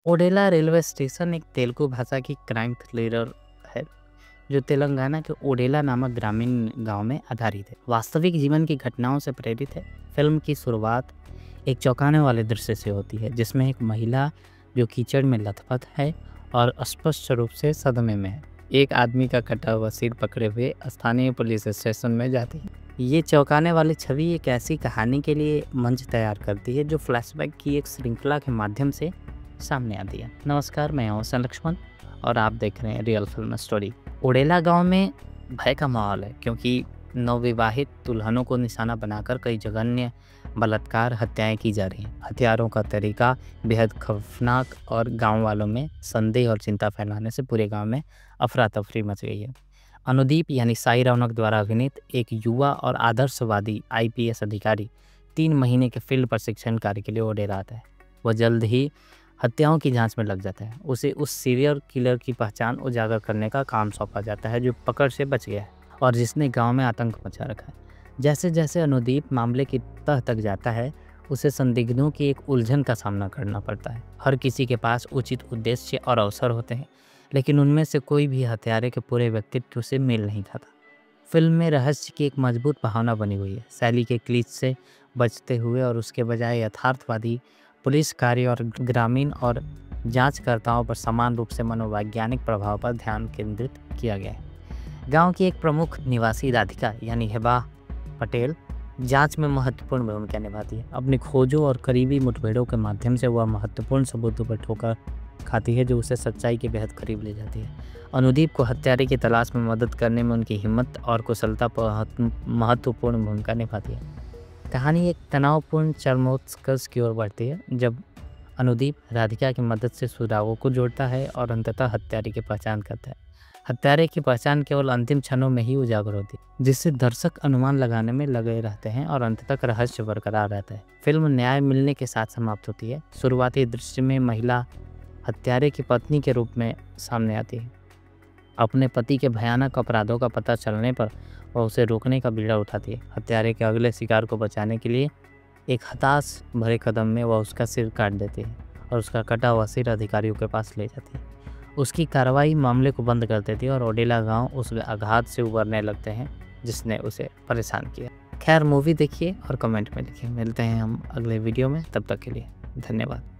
Odela railway station एक तेलुगु भाषा की क्राइम थ्रिलर है जो तेलंगाना के ओडेला नामक ग्रामीण गांव में आधारित है। वास्तविक जीवन की घटनाओं से प्रेरित है। फिल्म की शुरुआत एक चौंकाने वाले दृश्य से होती है जिसमें एक महिला जो कीचड़ में लथपथ है और स्पष्ट रूप से सदमे में है, एक आदमी का कटा हुआ सिर पकड़े हुए स्थानीय पुलिस स्टेशन में जाती है। ये चौंकाने वाली छवि एक ऐसी कहानी के लिए मंच तैयार करती है जो फ्लैशबैक की एक श्रृंखला के माध्यम से सामने आती है। नमस्कार, मैं हूं लक्ष्मण और आप देख रहे हैं रियल फिल्म स्टोरी। ओडेला गांव में भय का माहौल है क्योंकि नवविवाहित दुल्हनों को निशाना बनाकर कई जघन्य बलात्कार हत्याएं की जा रही हैं। हत्यारों का तरीका बेहद खौफनाक और गांव वालों में संदेह और चिंता फैलाने से पूरे गांव में अफरा तफरी मच गई है। अनुदीप यानी साई रौनक द्वारा अभिनीत एक युवा और आदर्शवादी IPS अधिकारी 3 महीने के फील्ड प्रशिक्षण कार्य के लिए ओडेला आता है। वह जल्द ही हत्याओं की जांच में लग जाता है। उसे उस सीरियल किलर की पहचान उजागर करने का काम सौंपा जाता है जो पकड़ से बच गया है और जिसने गांव में आतंक मचा रखा है। जैसे जैसे अनुदीप मामले की तह तक जाता है उसे संदिग्धों की एक उलझन का सामना करना पड़ता है। हर किसी के पास उचित उद्देश्य और अवसर होते हैं, लेकिन उनमें से कोई भी हत्यारे के पूरे व्यक्तित्व से मेल नहीं खाता। फिल्म में रहस्य की एक मजबूत भावना बनी हुई है। शैली के क्लीच से बचते हुए और उसके बजाय यथार्थवादी पुलिस कार्य और ग्रामीण और जांचकर्ताओं पर समान रूप से मनोवैज्ञानिक प्रभाव पर ध्यान केंद्रित किया गया है। गांव की एक प्रमुख निवासी राधिका यानी हेबा पटेल जांच में महत्वपूर्ण भूमिका निभाती है। अपनी खोजों और करीबी मुठभेड़ों के माध्यम से वह महत्वपूर्ण सबूतों पर ठोकर खाती है जो उसे सच्चाई के बेहद करीब ले जाती है। अनुदीप को हत्यारे की तलाश में मदद करने में उनकी हिम्मत और कुशलता महत्वपूर्ण भूमिका निभाती है। कहानी एक तनावपूर्ण चरमोत्कर्ष की ओर बढ़ती है जब अनुदीप राधिका की मदद से सुरागों को जोड़ता है और अंततः हत्यारे की पहचान करता है। हत्यारे की पहचान केवल अंतिम क्षणों में ही उजागर होती है, जिससे दर्शक अनुमान लगाने में लगे रहते हैं और अंत तक रहस्य बरकरार रहता है। फिल्म न्याय मिलने के साथ समाप्त होती है। शुरुआती दृश्य में महिला हत्यारे की पत्नी के रूप में सामने आती है। अपने पति के भयानक अपराधों का पता चलने पर वह उसे रोकने का बीड़ा उठाती है। हत्यारे के अगले शिकार को बचाने के लिए एक हताश भरे कदम में वह उसका सिर काट देती है और उसका कटा हुआ सिर अधिकारियों के पास ले जाती है। उसकी कार्रवाई मामले को बंद कर देती है और ओडेला गांव उस आघात से उबरने लगते हैं जिसने उसे परेशान किया। खैर, मूवी देखिए और कमेंट में लिखिए। मिलते हैं हम अगले वीडियो में, तब तक के लिए धन्यवाद।